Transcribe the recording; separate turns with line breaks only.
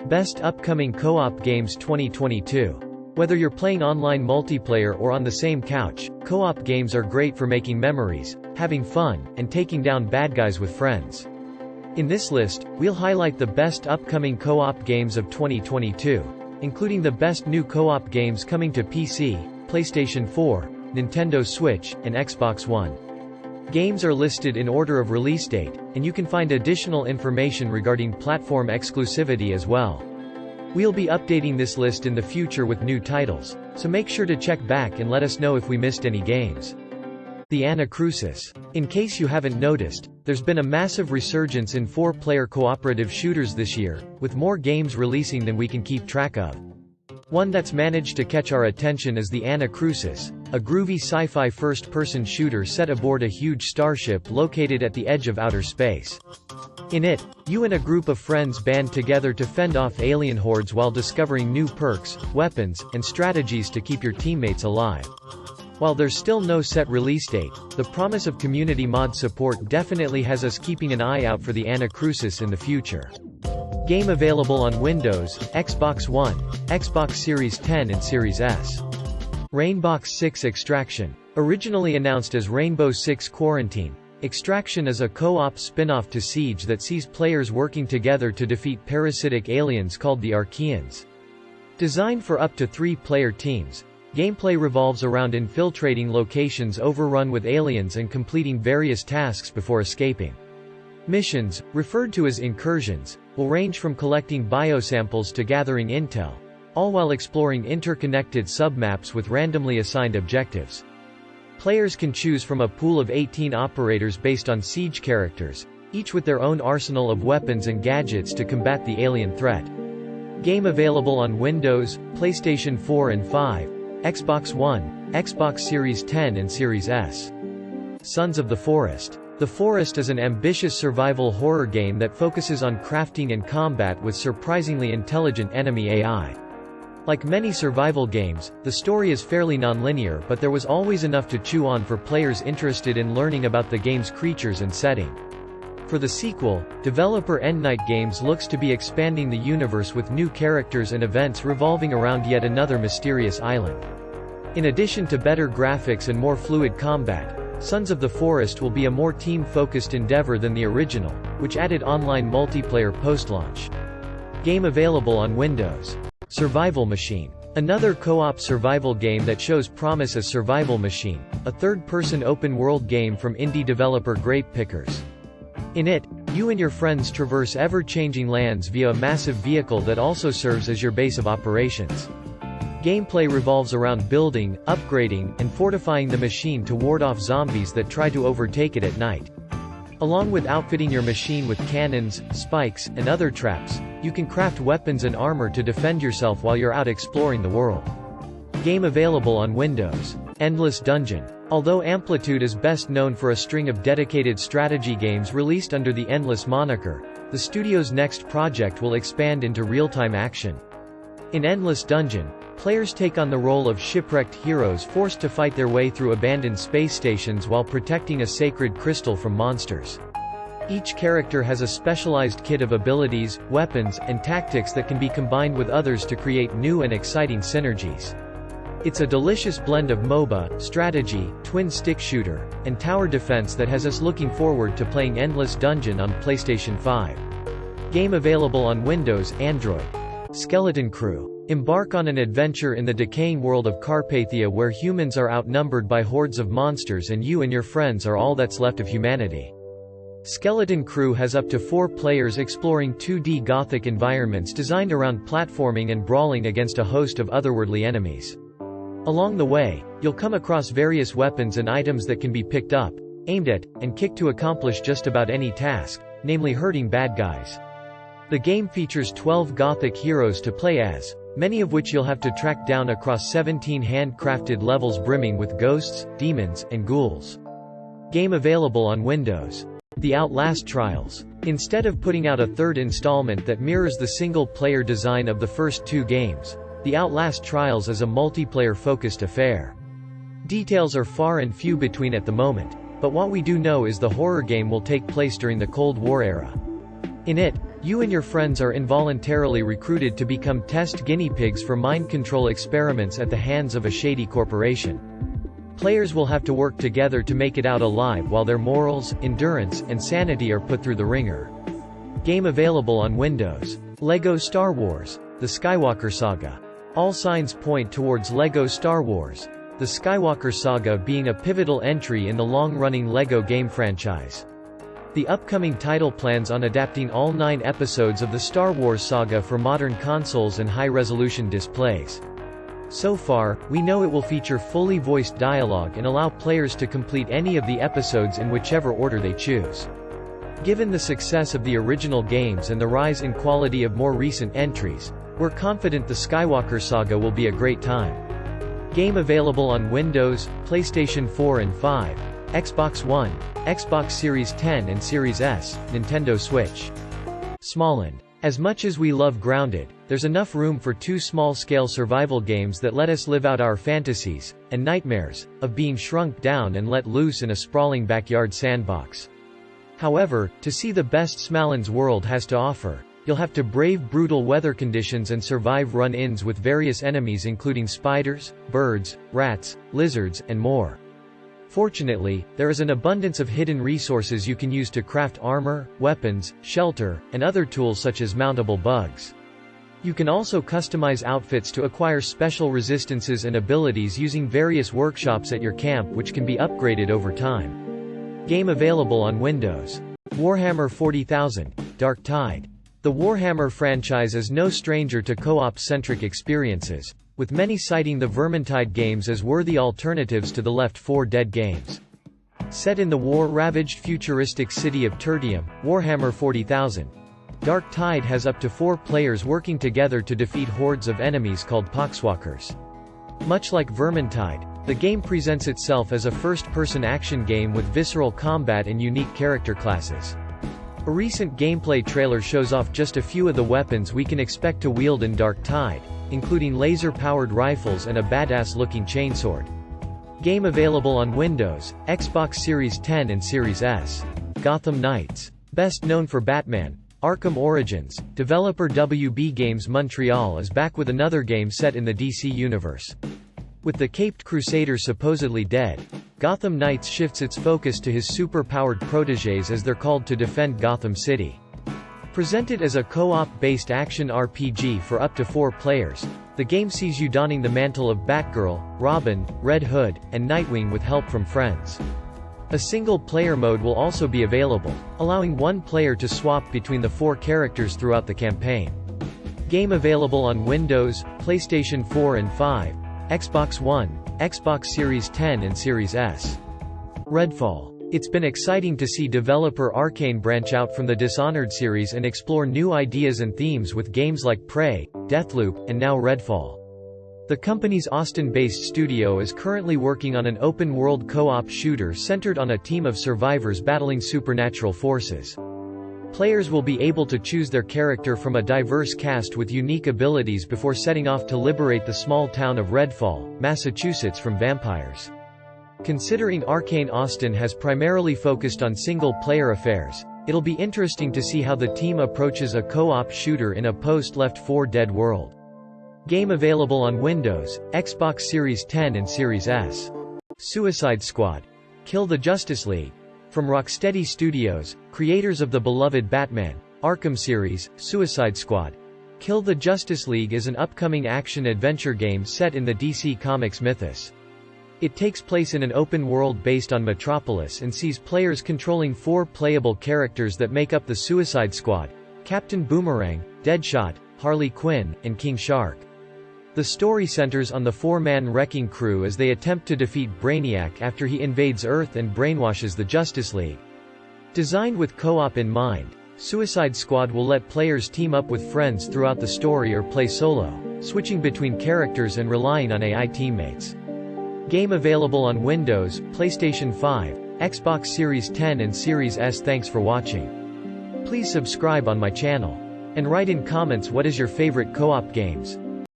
Best Upcoming Co-op Games 2022. Whether you're playing online multiplayer or on the same couch, co-op games are great for making memories, having fun, and taking down bad guys with friends. In this list, we'll highlight the best upcoming co-op games of 2022, including the best new co-op games coming to PC, PlayStation 4, Nintendo Switch, and Xbox One. Games are listed in order of release date, and you can find additional information regarding platform exclusivity as well. We'll be updating this list in the future with new titles, so make sure to check back and let us know if we missed any games. The Anacrusis. In case you haven't noticed, there's been a massive resurgence in 4-player cooperative shooters this year, with more games releasing than we can keep track of. One that's managed to catch our attention is the Anacrusis, a groovy sci-fi first-person shooter set aboard a huge starship located at the edge of outer space. In it, you and a group of friends band together to fend off alien hordes while discovering new perks, weapons, and strategies to keep your teammates alive. While there's still no set release date, the promise of community mod support definitely has us keeping an eye out for the Anacrusis in the future. Game available on Windows, Xbox One, Xbox Series X and Series S. Rainbox Six Extraction. Originally announced as Rainbow Six Quarantine, Extraction is a co-op spin-off to Siege that sees players working together to defeat parasitic aliens called the Archaeans. Designed for up to 3-player teams, gameplay revolves around infiltrating locations overrun with aliens and completing various tasks before escaping. Missions, referred to as incursions, will range from collecting biosamples to gathering intel, all while exploring interconnected submaps with randomly assigned objectives. Players can choose from a pool of 18 operators based on Siege characters, each with their own arsenal of weapons and gadgets to combat the alien threat. Game available on Windows, PlayStation 4 and 5, Xbox One, Xbox Series X and Series S. Sons of the Forest. The Forest is an ambitious survival horror game that focuses on crafting and combat with surprisingly intelligent enemy AI. Like many survival games, the story is fairly non-linear, but there was always enough to chew on for players interested in learning about the game's creatures and setting. For the sequel, developer Endnight Games looks to be expanding the universe with new characters and events revolving around yet another mysterious island. In addition to better graphics and more fluid combat, Sons of the Forest will be a more team-focused endeavor than the original, which added online multiplayer post-launch. Game available on Windows. Survival Machine. Another co-op survival game that shows promise as Survival Machine, a third-person open-world game from indie developer Grape Pickers. In it, you and your friends traverse ever-changing lands via a massive vehicle that also serves as your base of operations. Gameplay revolves around building, upgrading, and fortifying the machine to ward off zombies that try to overtake it at night. Along with outfitting your machine with cannons, spikes, and other traps, you can craft weapons and armor to defend yourself while you're out exploring the world. Game available on Windows. Endless Dungeon. Although Amplitude is best known for a string of dedicated strategy games released under the Endless moniker, the studio's next project will expand into real-time action. In Endless Dungeon, players take on the role of shipwrecked heroes forced to fight their way through abandoned space stations while protecting a sacred crystal from monsters. Each character has a specialized kit of abilities, weapons, and tactics that can be combined with others to create new and exciting synergies. It's a delicious blend of MOBA, strategy, twin-stick shooter, and tower defense that has us looking forward to playing Endless Dungeon on PlayStation 5. Game available on Windows, Android. Skeleton Crew. Embark on an adventure in the decaying world of Carpathia where humans are outnumbered by hordes of monsters and you and your friends are all that's left of humanity. Skeleton Crew has up to 4 players exploring 2D Gothic environments designed around platforming and brawling against a host of otherworldly enemies. Along the way, you'll come across various weapons and items that can be picked up, aimed at, and kicked to accomplish just about any task, namely hurting bad guys. The game features 12 Gothic heroes to play as, many of which you'll have to track down across 17 handcrafted levels brimming with ghosts, demons, and ghouls. Game available on Windows. The Outlast Trials. Instead of putting out a third installment that mirrors the single-player design of the first 2 games, The Outlast Trials is a multiplayer-focused affair. Details are far and few between at the moment, but what we do know is the horror game will take place during the Cold War era. In it, You and your friends are involuntarily recruited to become test guinea pigs for mind control experiments at the hands of a shady corporation. Players will have to work together to make it out alive while their morals, endurance, and sanity are put through the ringer. Game available on Windows. LEGO Star Wars: The Skywalker Saga. All signs point towards LEGO Star Wars: The Skywalker Saga being a pivotal entry in the long-running LEGO game franchise. The upcoming title plans on adapting all 9 episodes of the Star Wars saga for modern consoles and high-resolution displays. So far, we know it will feature fully voiced dialogue and allow players to complete any of the episodes in whichever order they choose. Given the success of the original games and the rise in quality of more recent entries, we're confident the Skywalker Saga will be a great time. Game available on Windows, PlayStation 4 and 5, Xbox One, Xbox Series X and Series S, Nintendo Switch. Smalland. As much as we love Grounded, there's enough room for 2 small-scale survival games that let us live out our fantasies, and nightmares, of being shrunk down and let loose in a sprawling backyard sandbox. However, to see the best Smalland's world has to offer, you'll have to brave brutal weather conditions and survive run-ins with various enemies including spiders, birds, rats, lizards, and more. Fortunately, there is an abundance of hidden resources you can use to craft armor, weapons, shelter, and other tools such as mountable bugs. You can also customize outfits to acquire special resistances and abilities using various workshops at your camp which can be upgraded over time. Game available on Windows. Warhammer 40,000, Darktide. The Warhammer franchise is no stranger to co-op-centric experiences, with many citing the Vermintide games as worthy alternatives to the Left 4 Dead games. Set in the war-ravaged futuristic city of Tertium, Warhammer 40,000, Darktide has up to 4 players working together to defeat hordes of enemies called Poxwalkers. Much like Vermintide, the game presents itself as a first-person action game with visceral combat and unique character classes. A recent gameplay trailer shows off just a few of the weapons we can expect to wield in Darktide, including laser-powered rifles and a badass-looking chainsword. Game available on Windows, Xbox Series X and Series S. Gotham Knights. Best known for Batman: Arkham Origins, developer WB Games Montreal is back with another game set in the DC universe. With the Caped Crusader supposedly dead, Gotham Knights shifts its focus to his super-powered protégés as they're called to defend Gotham City. Presented as a co-op-based action RPG for up to 4 players, the game sees you donning the mantle of Batgirl, Robin, Red Hood, and Nightwing with help from friends. A single-player mode will also be available, allowing one player to swap between the 4 characters throughout the campaign. Game available on Windows, PlayStation 4 and 5, Xbox One, Xbox Series X and Series S. Redfall. It's been exciting to see developer Arcane branch out from the Dishonored series and explore new ideas and themes with games like Prey, Deathloop, and now Redfall. The company's Austin-based studio is currently working on an open-world co-op shooter centered on a team of survivors battling supernatural forces. Players will be able to choose their character from a diverse cast with unique abilities before setting off to liberate the small town of Redfall, Massachusetts from vampires. Considering Arcane Austin has primarily focused on single-player affairs, it'll be interesting to see how the team approaches a co-op shooter in a post-Left 4 Dead world. Game available on Windows, Xbox Series X and Series S. Suicide Squad. Kill the Justice League. From Rocksteady Studios, creators of the beloved Batman, Arkham series, Suicide Squad. Kill the Justice League is an upcoming action-adventure game set in the DC Comics mythos. It takes place in an open world based on Metropolis and sees players controlling 4 playable characters that make up the Suicide Squad: Captain Boomerang, Deadshot, Harley Quinn, and King Shark. The story centers on the 4-man wrecking crew as they attempt to defeat Brainiac after he invades Earth and brainwashes the Justice League. Designed with co-op in mind, Suicide Squad will let players team up with friends throughout the story or play solo, switching between characters and relying on AI teammates. Game available on Windows, PlayStation 5, Xbox Series X and Series S. Thanks for watching. Please subscribe on my channel. And write in comments what is your favorite co-op games.